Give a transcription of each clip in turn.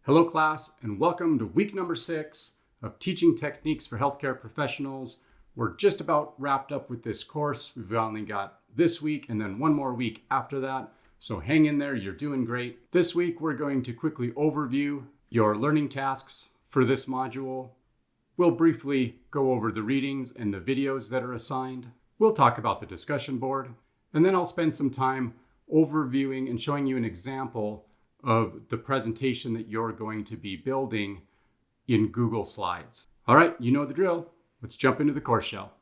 Hello class, and welcome to week number 6 of Teaching Techniques for Healthcare Professionals. We're just about wrapped up with this course. We've only got this week and then one more week after that. So hang in there, you're doing great. This week, we're going to quickly overview your learning tasks for this module. We'll briefly go over the readings and the videos that are assigned. We'll talk about the discussion board, and then I'll spend some time overviewing and showing you an example of the presentation that you're going to be building in Google Slides. All right, you know the drill. Let's jump into the course shell.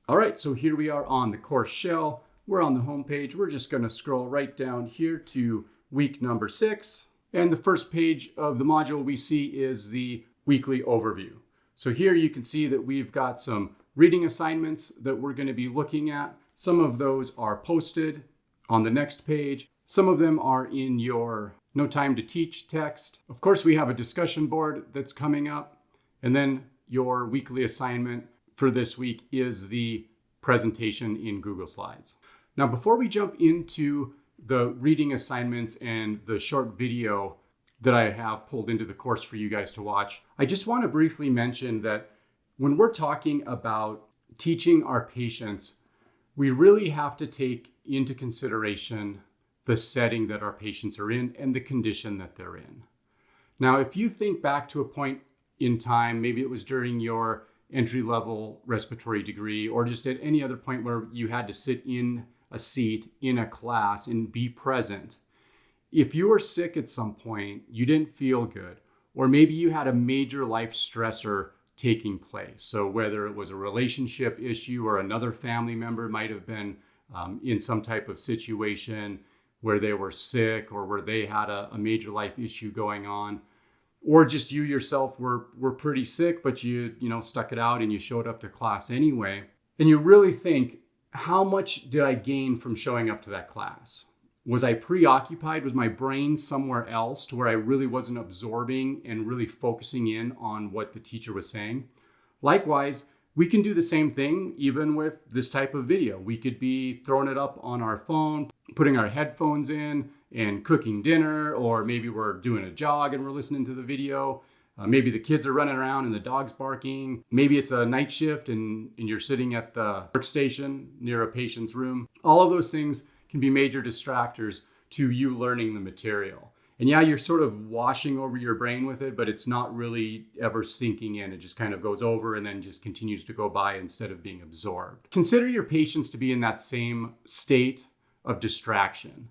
All right, so here we are on the course shell. We're on the home page. We're just going to scroll right down here to week number 6. And the first page of the module we see is the weekly overview. So here you can see that we've got some reading assignments that we're going to be looking at. Some of those are posted on the next page. Some of them are in your No Time to Teach text. Of course, we have a discussion board that's coming up. And then your weekly assignment for this week is the presentation in Google Slides. Now, before we jump into the reading assignments and the short video that I have pulled into the course for you guys to watch, I just want to briefly mention that when we're talking about teaching our patients, we really have to take into consideration the setting that our patients are in and the condition that they're in. Now, if you think back to a point in time, maybe it was during your entry-level respiratory degree or just at any other point where you had to sit in a seat in a class and be present. If you were sick at some point, you didn't feel good, or maybe you had a major life stressor taking place. So whether it was a relationship issue or another family member might have been in some type of situation where they were sick or where they had a major life issue going on, or just you yourself were pretty sick, but you stuck it out and you showed up to class anyway. And you really think, how much did I gain from showing up to that class? Was I preoccupied? Was my brain somewhere else to where I really wasn't absorbing and really focusing in on what the teacher was saying? Likewise, we can do the same thing even with this type of video. We could be throwing it up on our phone, putting our headphones in and cooking dinner, or maybe we're doing a jog and we're listening to the video. Maybe the kids are running around and the dog's barking. Maybe it's a night shift and you're sitting at the workstation near a patient's room. All of those things can be major distractors to you learning the material. And yeah, you're sort of washing over your brain with it, but it's not really ever sinking in. It just kind of goes over and then just continues to go by instead of being absorbed. Consider your patients to be in that same state of distraction.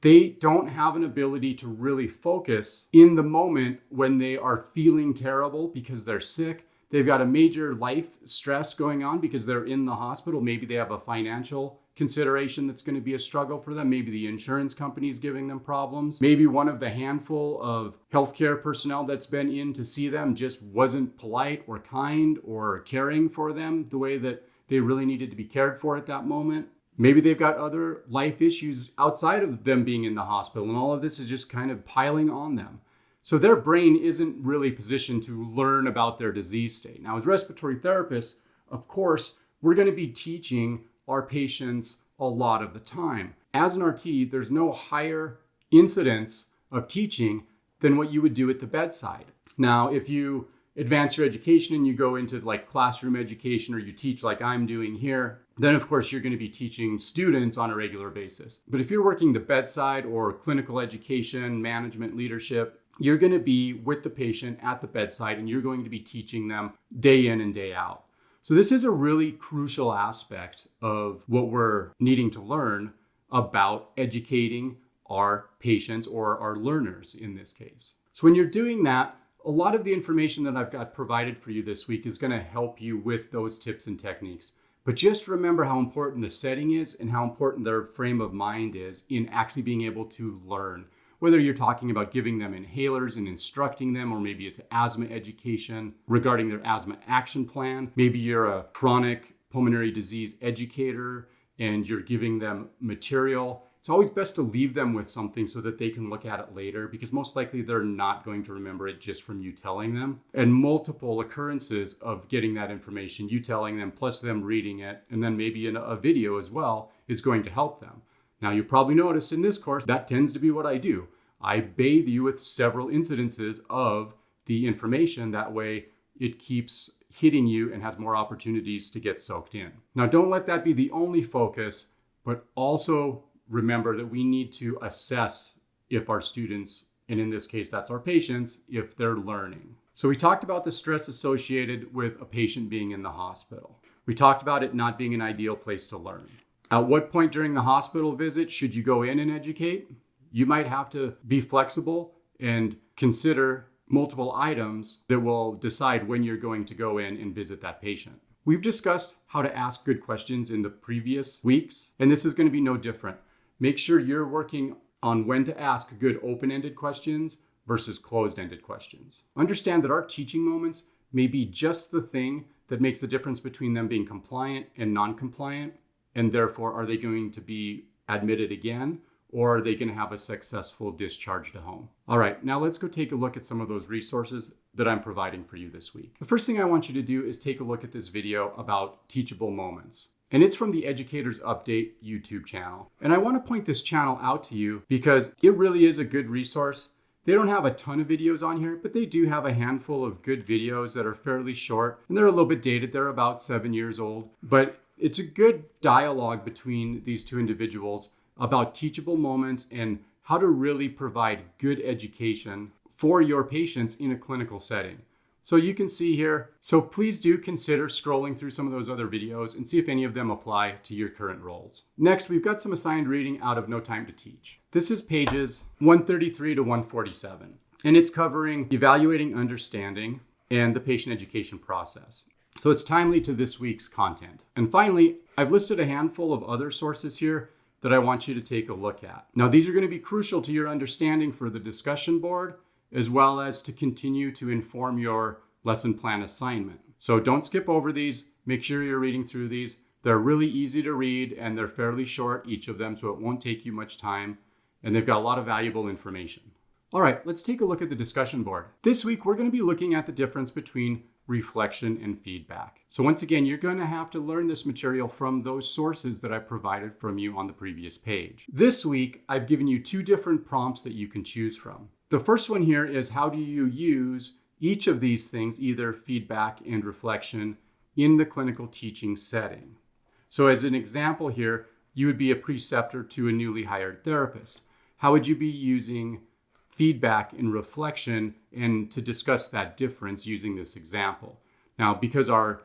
They don't have an ability to really focus in the moment when they are feeling terrible because they're sick. They've got a major life stress going on because they're in the hospital. Maybe they have a financial consideration that's going to be a struggle for them. Maybe the insurance company is giving them problems. Maybe one of the handful of healthcare personnel that's been in to see them just wasn't polite or kind or caring for them the way that they really needed to be cared for at that moment. Maybe they've got other life issues outside of them being in the hospital, and all of this is just kind of piling on them. So their brain isn't really positioned to learn about their disease state. Now, as respiratory therapists, of course, we're going to be teaching our patients a lot of the time. As an RT, there's no higher incidence of teaching than what you would do at the bedside. Now, if you advance your education and you go into like classroom education or you teach like I'm doing here, then of course you're going to be teaching students on a regular basis. But if you're working the bedside or clinical education, management, leadership, you're going to be with the patient at the bedside and you're going to be teaching them day in and day out. So this is a really crucial aspect of what we're needing to learn about educating our patients or our learners in this case. So when you're doing that, a lot of the information that I've got provided for you this week is going to help you with those tips and techniques. But just remember how important the setting is and how important their frame of mind is in actually being able to learn. Whether you're talking about giving them inhalers and instructing them, or maybe it's asthma education regarding their asthma action plan. Maybe you're a chronic pulmonary disease educator and you're giving them material, it's always best to leave them with something so that they can look at it later, because most likely they're not going to remember it just from you telling them. And multiple occurrences of getting that information, you telling them, plus them reading it, and then maybe in a video as well, is going to help them. Now, you probably noticed in this course, that tends to be what I do. I bathe you with several incidences of the information. That way it keeps hitting you and has more opportunities to get soaked in. Now, don't let that be the only focus, but also remember that we need to assess if our students, and in this case, that's our patients, if they're learning. So we talked about the stress associated with a patient being in the hospital. We talked about it not being an ideal place to learn. At what point during the hospital visit should you go in and educate? You might have to be flexible and consider multiple items that will decide when you're going to go in and visit that patient. We've discussed how to ask good questions in the previous weeks, and this is going to be no different. Make sure you're working on when to ask good open-ended questions versus closed-ended questions. Understand that our teaching moments may be just the thing that makes the difference between them being compliant and non-compliant, and therefore, are they going to be admitted again, or are they going to have a successful discharge to home? All right, now let's go take a look at some of those resources that I'm providing for you this week. The first thing I want you to do is take a look at this video about teachable moments. And it's from the Educators Update YouTube channel. And I want to point this channel out to you because it really is a good resource. They don't have a ton of videos on here, but they do have a handful of good videos that are fairly short, and they're a little bit dated. They're about 7 years old, but it's a good dialogue between these two individuals about teachable moments and how to really provide good education for your patients in a clinical setting. So you can see here, so please do consider scrolling through some of those other videos and see if any of them apply to your current roles. Next, we've got some assigned reading out of No Time to Teach. This is pages 133 to 147, and it's covering evaluating understanding and the patient education process. So it's timely to this week's content. And finally, I've listed a handful of other sources here that I want you to take a look at. Now, these are going to be crucial to your understanding for the discussion board, as well as to continue to inform your lesson plan assignment. So don't skip over these. Make sure you're reading through these. They're really easy to read and they're fairly short, each of them, so it won't take you much time. And they've got a lot of valuable information. All right, let's take a look at the discussion board. This week, we're going to be looking at the difference between reflection and feedback. So once again, you're going to have to learn this material from those sources that I provided from you on the previous page. This week, I've given you two different prompts that you can choose from. The first one here is how do you use each of these things, either feedback and reflection, in the clinical teaching setting. So as an example here, you would be a preceptor to a newly hired therapist. How would you be using feedback and reflection and to discuss that difference using this example? Now, because our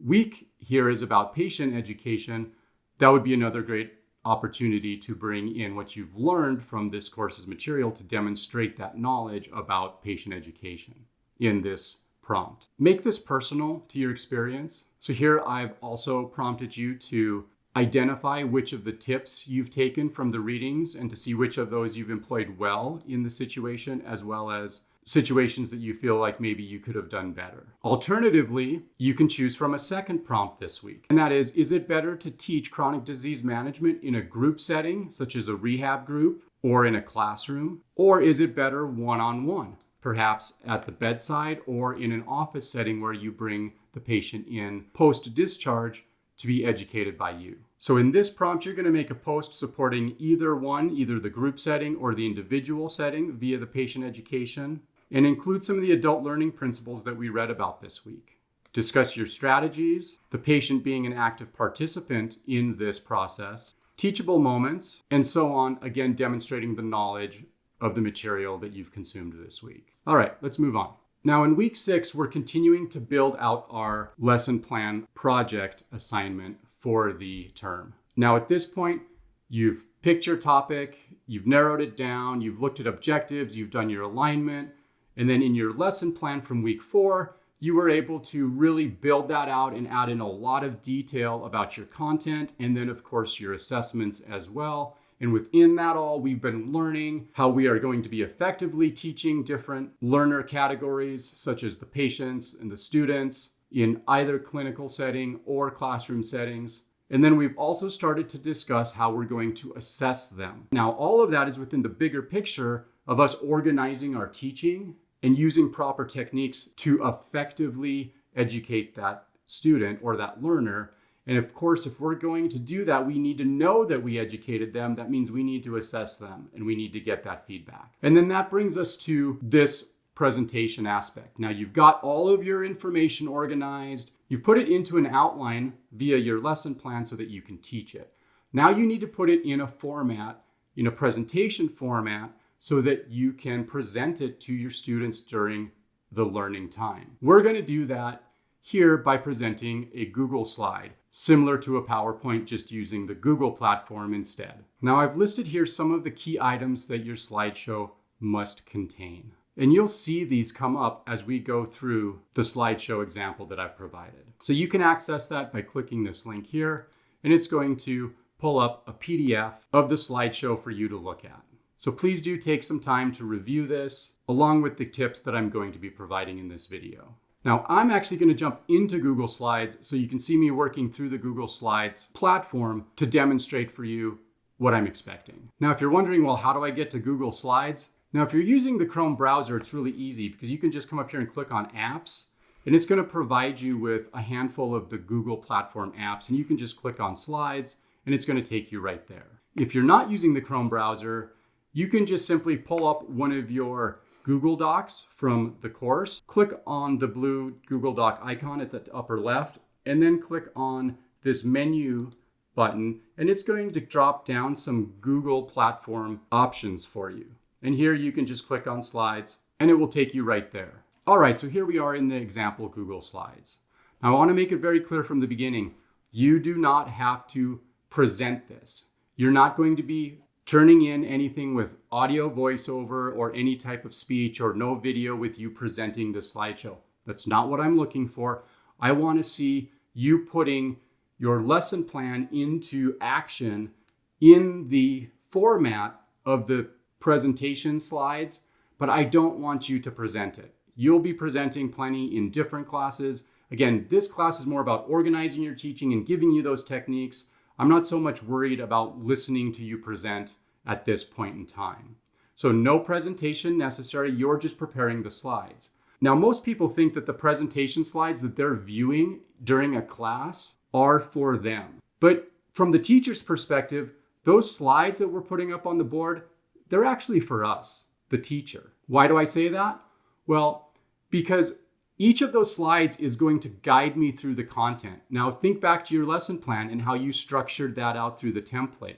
week here is about patient education, that would be another great opportunity to bring in what you've learned from this course's material to demonstrate that knowledge about patient education in this prompt. Make this personal to your experience. So here I've also prompted you to identify which of the tips you've taken from the readings and to see which of those you've employed well in the situation, as well as situations that you feel like maybe you could have done better. Alternatively, you can choose from a second prompt this week, and that is it better to teach chronic disease management in a group setting, such as a rehab group or in a classroom, or is it better one-on-one, perhaps at the bedside or in an office setting where you bring the patient in post-discharge to be educated by you? So in this prompt, you're going to make a post supporting either the group setting or the individual setting via the patient education, and include some of the adult learning principles that we read about this week. Discuss your strategies, the patient being an active participant in this process, teachable moments, and so on, again, demonstrating the knowledge of the material that you've consumed this week. All right, let's move on. Now in week 6, we're continuing to build out our lesson plan project assignment for the term. Now at this point, you've picked your topic, you've narrowed it down, you've looked at objectives, you've done your alignment, and then in your lesson plan from week 4, you were able to really build that out and add in a lot of detail about your content, and then of course your assessments as well. And within that all, we've been learning how we are going to be effectively teaching different learner categories, such as the patients and the students, in either clinical setting or classroom settings. And then we've also started to discuss how we're going to assess them. Now, all of that is within the bigger picture of us organizing our teaching and using proper techniques to effectively educate that student or that learner. And of course, if we're going to do that, we need to know that we educated them. That means we need to assess them and we need to get that feedback. And then that brings us to this presentation aspect. Now you've got all of your information organized. You've put it into an outline via your lesson plan so that you can teach it. Now you need to put it in a format, in a presentation format, so that you can present it to your students during the learning time. We're going to do that here by presenting a Google slide, similar to a PowerPoint, just using the Google platform instead. Now I've listed here some of the key items that your slideshow must contain. And you'll see these come up as we go through the slideshow example that I've provided. So you can access that by clicking this link here, and it's going to pull up a PDF of the slideshow for you to look at. So please do take some time to review this, along with the tips that I'm going to be providing in this video. Now, I'm actually going to jump into Google Slides so you can see me working through the Google Slides platform to demonstrate for you what I'm expecting. Now, if you're wondering, well, how do I get to Google Slides? Now, if you're using the Chrome browser, it's really easy because you can just come up here and click on apps, and it's going to provide you with a handful of the Google platform apps, and you can just click on slides and it's going to take you right there. If you're not using the Chrome browser, you can just simply pull up one of your Google Docs from the course, click on the blue Google Doc icon at the upper left, and then click on this menu button, and it's going to drop down some Google platform options for you. And here you can just click on slides and it will take you right there. All right, so here we are in the example Google Slides. Now I want to make it very clear from the beginning, you do not have to present this. You're not going to be turning in anything with audio voiceover or any type of speech or no video with you presenting the slideshow. That's not what I'm looking for. I want to see you putting your lesson plan into action in the format of the presentation slides, but I don't want you to present it. You'll be presenting plenty in different classes. Again, this class is more about organizing your teaching and giving you those techniques. I'm not so much worried about listening to you present at this point in time. So no presentation necessary, you're just preparing the slides. Now, most people think that the presentation slides that they're viewing during a class are for them. But from the teacher's perspective, those slides that we're putting up on the board, they're actually for us, the teacher. Why do I say that? Well, because each of those slides is going to guide me through the content. Now think back to your lesson plan and how you structured that out through the template.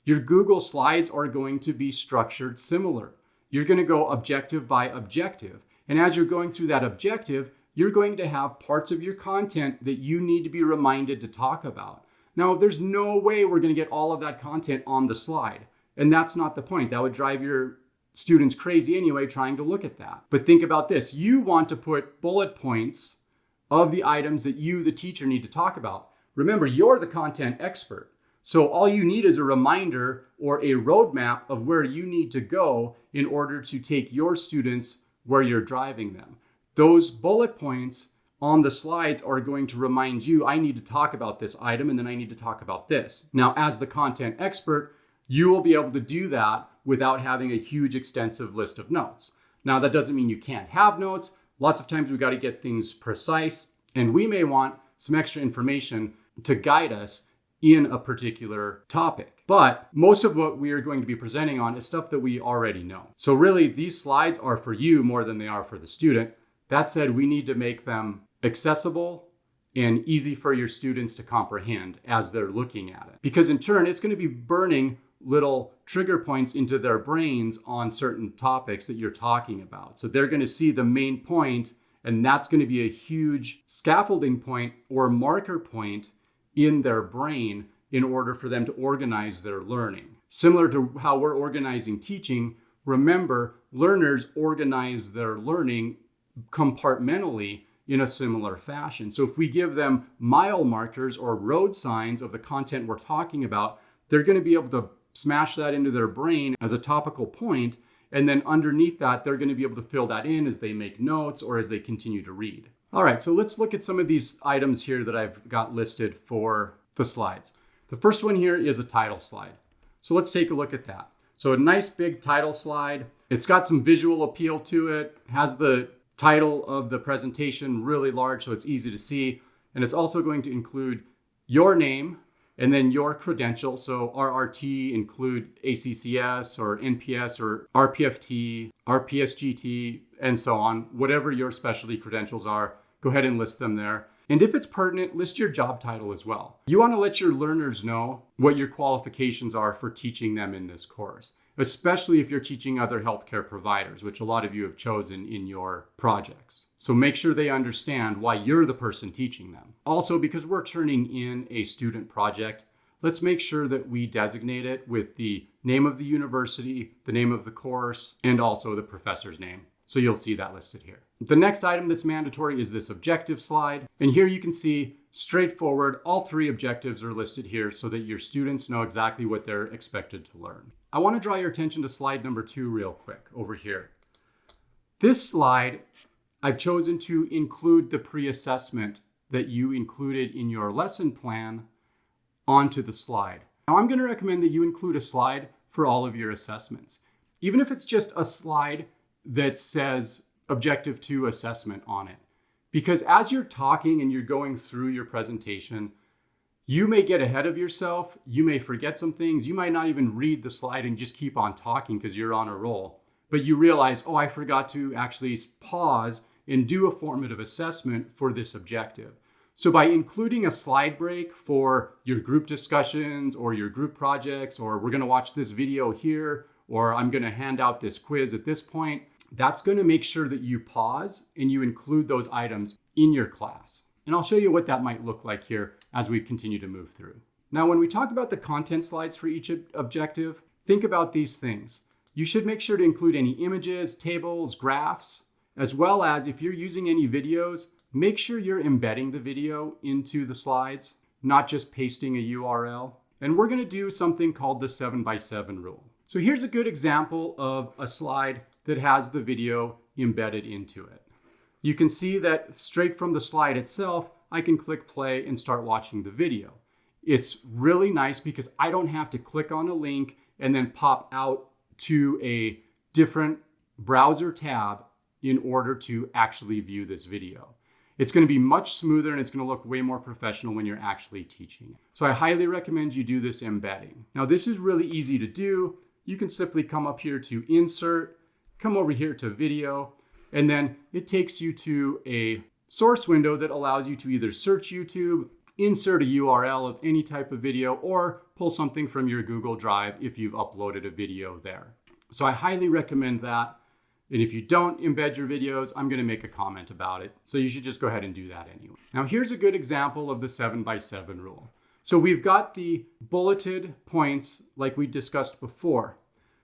Your Google Slides are going to be structured similar. You're going to go objective by objective. And as you're going through that objective, you're going to have parts of your content that you need to be reminded to talk about. Now, there's no way we're going to get all of that content on the slide. And that's not the point. That would drive your students crazy anyway, trying to look at that. But think about this. You want to put bullet points of the items that you, the teacher, need to talk about. Remember, you're the content expert. So all you need is a reminder or a roadmap of where you need to go in order to take your students where you're driving them. Those bullet points on the slides are going to remind you, I need to talk about this item and then I need to talk about this. Now, as the content expert, you will be able to do that without having a huge extensive list of notes. Now, that doesn't mean you can't have notes. Lots of times we got to get things precise, and we may want some extra information to guide us in a particular topic. But most of what we are going to be presenting on is stuff that we already know. So really, these slides are for you more than they are for the student. That said, we need to make them accessible and easy for your students to comprehend as they're looking at it. Because in turn, it's going to be burning little trigger points into their brains on certain topics that you're talking about. So they're going to see the main point, and that's going to be a huge scaffolding point or marker point in their brain in order for them to organize their learning. Similar to how we're organizing teaching, remember, learners organize their learning compartmentally in a similar fashion. So if we give them mile markers or road signs of the content we're talking about, they're going to be able to smash that into their brain as a topical point, and then underneath that, they're going to be able to fill that in as they make notes or as they continue to read. All right, so let's look at some of these items here that I've got listed for the slides. The first one here is a title slide. So let's take a look at that. So a nice big title slide. It's got some visual appeal to it, has the title of the presentation really large so it's easy to see. And it's also going to include your name and then your credentials. So RRT include ACCS or NPS or RPFT, RPSGT, and so on. Whatever your specialty credentials are, go ahead and list them there. And if it's pertinent, list your job title as well. You want to let your learners know what your qualifications are for teaching them in this course, especially if you're teaching other healthcare providers, which a lot of you have chosen in your projects. So make sure they understand why you're the person teaching them. Also, because we're turning in a student project, let's make sure that we designate it with the name of the university, the name of the course, and also the professor's name. So you'll see that listed here. The next item that's mandatory is this objective slide. And here you can see straightforward, all 3 objectives are listed here so that your students know exactly what they're expected to learn. I want to draw your attention to slide number 2 real quick over here. This slide, I've chosen to include the pre-assessment that you included in your lesson plan onto the slide. Now I'm going to recommend that you include a slide for all of your assessments. Even if it's just a slide that says Objective 2 assessment on it. Because as you're talking and you're going through your presentation, you may get ahead of yourself, you may forget some things, you might not even read the slide and just keep on talking because you're on a roll. But you realize, oh, I forgot to actually pause and do a formative assessment for this objective. So by including a slide break for your group discussions or your group projects, or we're going to watch this video here, or I'm going to hand out this quiz at this point, that's going to make sure that you pause and you include those items in your class. And I'll show you what that might look like here as we continue to move through. Now, when we talk about the content slides for each objective, think about these things. You should make sure to include any images, tables, graphs, as well as if you're using any videos, make sure you're embedding the video into the slides, not just pasting a URL. And we're going to do something called the 7x7 rule. So here's a good example of a slide that has the video embedded into it. You can see that straight from the slide itself, I can click play and start watching the video. It's really nice because I don't have to click on a link and then pop out to a different browser tab in order to actually view this video. It's going to be much smoother and it's going to look way more professional when you're actually teaching. So I highly recommend you do this embedding. Now this is really easy to do. You can simply come up here to insert, come over here to video, and then it takes you to a source window that allows you to either search YouTube, insert a URL of any type of video, or pull something from your Google Drive if you've uploaded a video there. So I highly recommend that. And if you don't embed your videos, I'm going to make a comment about it. So you should just go ahead and do that anyway. Now here's a good example of the 7x7 rule. So we've got the bulleted points like we discussed before.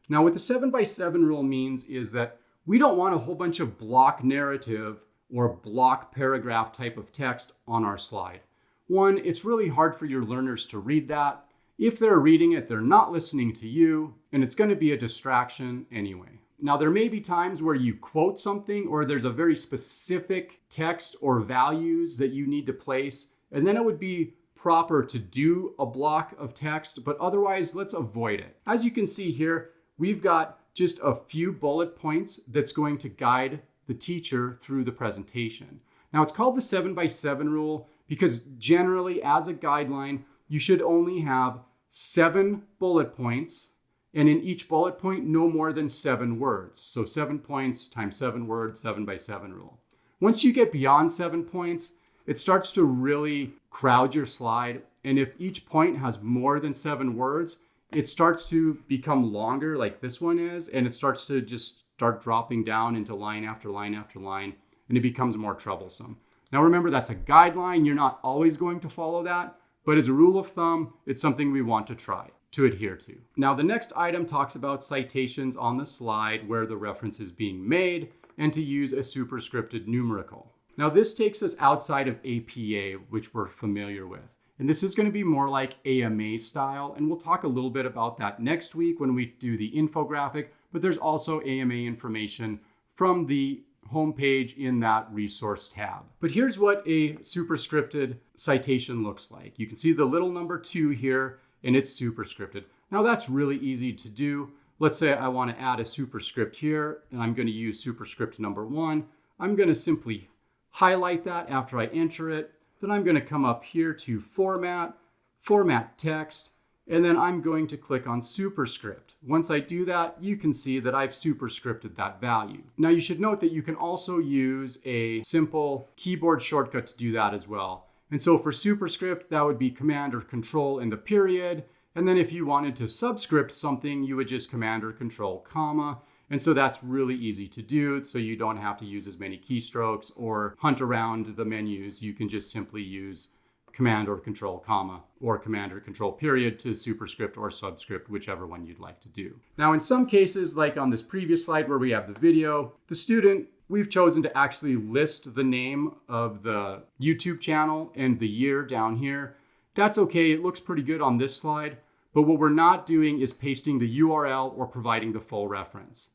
Now what the 7x7 rule means is that we don't want a whole bunch of block narrative or block paragraph type of text on our slide. One, it's really hard for your learners to read that. If they're reading it, they're not listening to you, and it's going to be a distraction anyway. Now, there may be times where you quote something or there's a very specific text or values that you need to place, and then it would be proper to do a block of text, but otherwise, let's avoid it. As you can see here, we've got just a few bullet points that's going to guide the teacher through the presentation. Now, it's called the 7x7 rule because generally, as a guideline, you should only have 7 bullet points, and in each bullet point, no more than 7 words. So 7 points times 7 words, 7x7 rule. Once you get beyond 7 points, it starts to really crowd your slide. And if each point has more than 7 words, it starts to become longer like this one is, and it starts to just start dropping down into line after line after line, and it becomes more troublesome. Now remember, that's a guideline. You're not always going to follow that, but as a rule of thumb, it's something we want to try to adhere to. Now the next item talks about citations on the slide where the reference is being made and to use a superscripted numerical. Now this takes us outside of APA, which we're familiar with. And this is going to be more like AMA style, and we'll talk a little bit about that next week when we do the infographic, but there's also AMA information from the homepage in that resource tab. But here's what a superscripted citation looks like. You can see the little number 2 here, and it's superscripted. Now that's really easy to do. Let's say I want to add a superscript here, and I'm going to use superscript number 1. I'm going to simply highlight that after I enter it. Then I'm going to come up here to Format, Format Text, and then I'm going to click on Superscript. Once I do that, you can see that I've superscripted that value. Now you should note that you can also use a simple keyboard shortcut to do that as well. And so for superscript, that would be Command or Control and the period. And then if you wanted to subscript something, you would just Command or Control, comma. And so that's really easy to do, so you don't have to use as many keystrokes or hunt around the menus. You can just simply use Command or Control, comma, or Command or Control period to superscript or subscript, whichever one you'd like to do. Now, in some cases, like on this previous slide where we have the video, the student, we've chosen to actually list the name of the YouTube channel and the year down here. That's okay, it looks pretty good on this slide, but what we're not doing is pasting the URL or providing the full reference.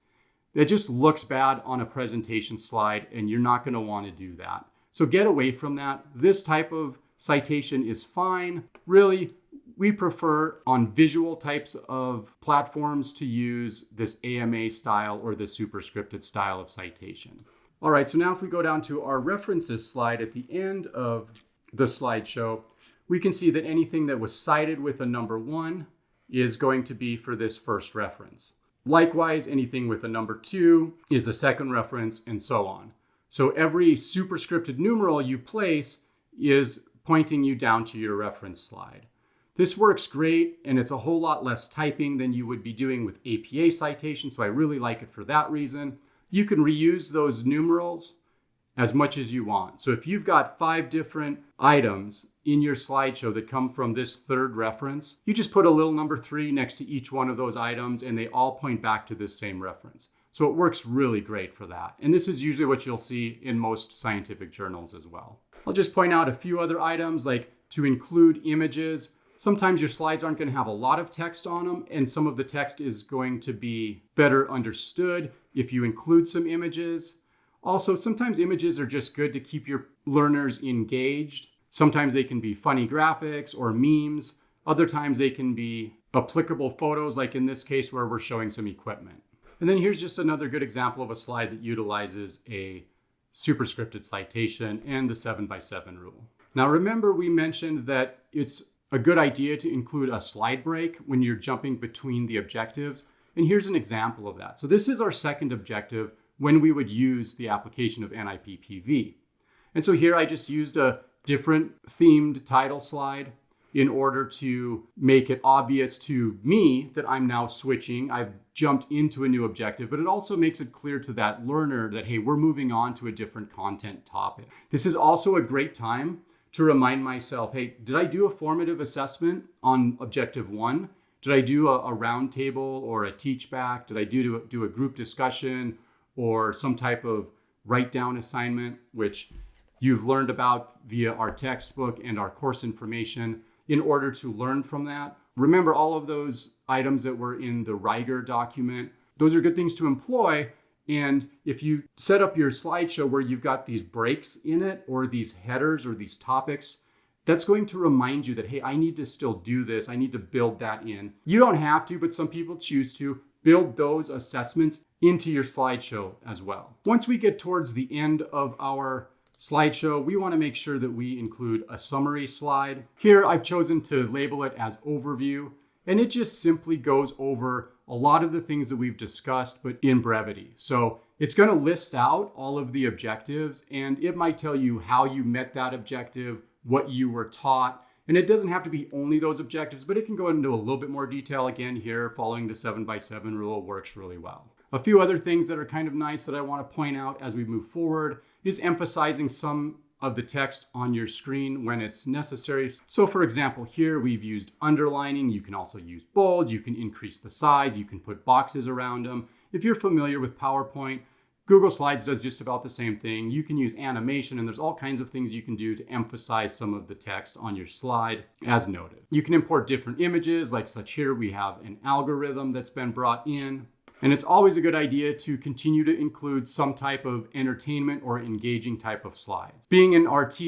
It just looks bad on a presentation slide, and you're not going to want to do that. So get away from that. This type of citation is fine. Really, we prefer on visual types of platforms to use this AMA style or the superscripted style of citation. All right, so now if we go down to our references slide at the end of the slideshow, we can see that anything that was cited with a number 1 is going to be for this first reference. Likewise, anything with a number 2 is the second reference, and so on. So every superscripted numeral you place is pointing you down to your reference slide. This works great, and it's a whole lot less typing than you would be doing with APA citation, so I really like it for that reason. You can reuse those numerals as much as you want. So if you've got 5 different items in your slideshow that come from this third reference, you just put a little number 3 next to each one of those items, and they all point back to this same reference. So it works really great for that. And this is usually what you'll see in most scientific journals as well. I'll just point out a few other items, like to include images. Sometimes your slides aren't going to have a lot of text on them, and some of the text is going to be better understood if you include some images. Also, sometimes images are just good to keep your learners engaged. Sometimes they can be funny graphics or memes. Other times they can be applicable photos, like in this case where we're showing some equipment. And then here's just another good example of a slide that utilizes a superscripted citation and the 7x7 rule. Now remember, we mentioned that it's a good idea to include a slide break when you're jumping between the objectives. And here's an example of that. So this is our second objective when we would use the application of NIPPV. And so here I just used a different themed title slide in order to make it obvious to me that I'm now switching. I've jumped into a new objective, but it also makes it clear to that learner that, hey, we're moving on to a different content topic. This is also a great time to remind myself, hey, did I do a formative assessment on objective 1? Did I do a round table or a teach back? Did I do a group discussion or some type of write down assignment, which you've learned about via our textbook and our course information in order to learn from that? Remember all of those items that were in the Riger document. Those are good things to employ. And if you set up your slideshow where you've got these breaks in it or these headers or these topics, that's going to remind you that, hey, I need to still do this. I need to build that in. You don't have to, but some people choose to build those assessments into your slideshow as well. Once we get towards the end of our slideshow, we want to make sure that we include a summary slide. Here, I've chosen to label it as overview, and it just simply goes over a lot of the things that we've discussed, but in brevity. So it's going to list out all of the objectives, and it might tell you how you met that objective, what you were taught. And it doesn't have to be only those objectives, but it can go into a little bit more detail. Again, here, following the 7x7 rule works really well. A few other things that are kind of nice that I want to point out as we move forward is emphasizing some of the text on your screen when it's necessary. So for example, here we've used underlining. You can also use bold. You can increase the size. You can put boxes around them. If you're familiar with PowerPoint, Google Slides does just about the same thing. You can use animation, and there's all kinds of things you can do to emphasize some of the text on your slide as noted. You can import different images, like such here we have an algorithm that's been brought in. And it's always a good idea to continue to include some type of entertainment or engaging type of slides. Being an RT,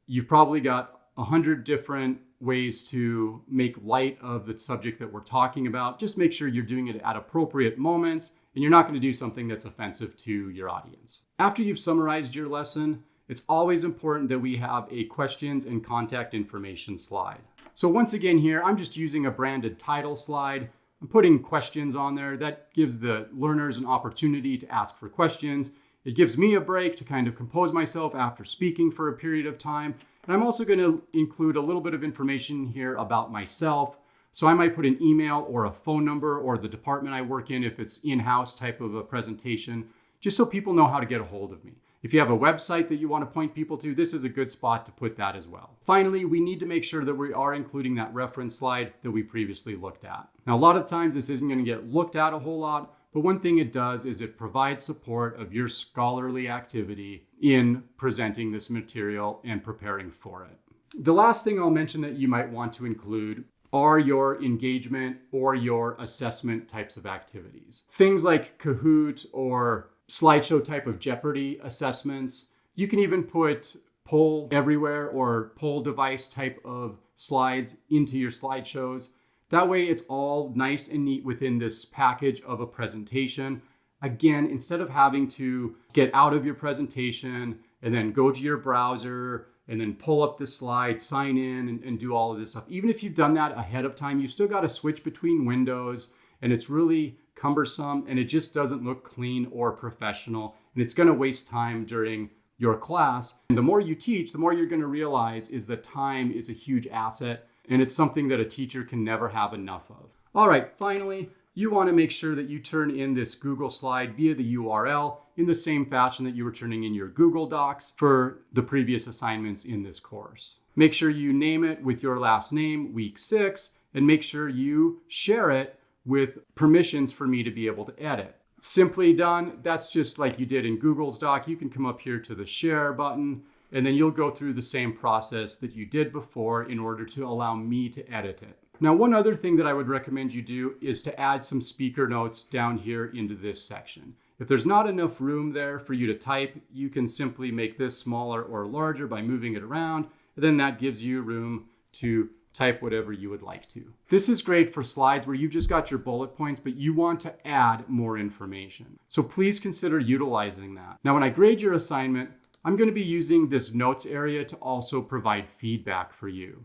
you've probably got 100 different ways to make light of the subject that we're talking about. Just make sure you're doing it at appropriate moments and you're not going to do something that's offensive to your audience. After you've summarized your lesson, it's always important that we have a questions and contact information slide. So once again here, I'm just using a branded title slide. I'm putting questions on there. That gives the learners an opportunity to ask for questions. It gives me a break to kind of compose myself after speaking for a period of time. And I'm also going to include a little bit of information here about myself. So I might put an email or a phone number or the department I work in if it's in-house type of a presentation, just so people know how to get a hold of me. If you have a website that you want to point people to, this is a good spot to put that as well. Finally, we need to make sure that we are including that reference slide that we previously looked at. Now, a lot of times this isn't going to get looked at a whole lot, but one thing it does is it provides support of your scholarly activity in presenting this material and preparing for it. The last thing I'll mention that you might want to include are your engagement or your assessment types of activities. Things like Kahoot or slideshow type of Jeopardy assessments. You can even put poll everywhere or poll device type of slides into your slideshows. That way it's all nice and neat within this package of a presentation. Again, instead of having to get out of your presentation and then go to your browser and then pull up the slide, sign in and do all of this stuff. Even if you've done that ahead of time, you still got to switch between windows and it's really cumbersome and it just doesn't look clean or professional. And it's going to waste time during your class. And the more you teach, the more you're going to realize is that time is a huge asset. And it's something that a teacher can never have enough of. All right, finally, you want to make sure that you turn in this Google slide via the URL in the same fashion that you were turning in your Google Docs for the previous assignments in this course. Make sure you name it with your last name, week 6, and make sure you share it with permissions for me to be able to edit. Simply done, that's just like you did in Google's Doc. You can come up here to the share button, and then you'll go through the same process that you did before in order to allow me to edit it. Now, one other thing that I would recommend you do is to add some speaker notes down here into this section. If there's not enough room there for you to type, you can simply make this smaller or larger by moving it around, and then that gives you room to type whatever you would like to. This is great for slides where you've just got your bullet points, but you want to add more information. So please consider utilizing that. Now, when I grade your assignment, I'm going to be using this notes area to also provide feedback for you.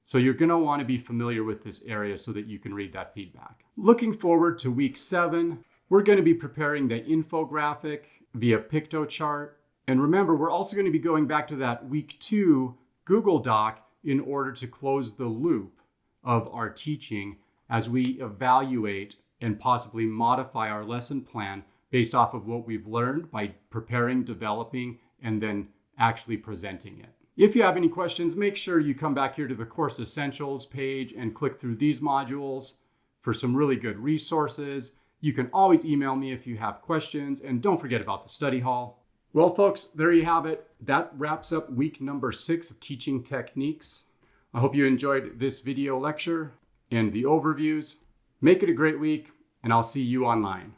So you're going to want to be familiar with this area so that you can read that feedback. Looking forward to week 7, we're going to be preparing the infographic via Piktochart. And remember, we're also going to be going back to that week 2 Google Doc in order to close the loop of our teaching as we evaluate and possibly modify our lesson plan based off of what we've learned by preparing, developing, and then actually presenting it. If you have any questions, make sure you come back here to the Course Essentials page and click through these modules for some really good resources. You can always email me if you have questions, and don't forget about the study hall. Well, folks, there you have it. That wraps up week number 6 of Teaching Techniques. I hope you enjoyed this video lecture and the overviews. Make it a great week, and I'll see you online.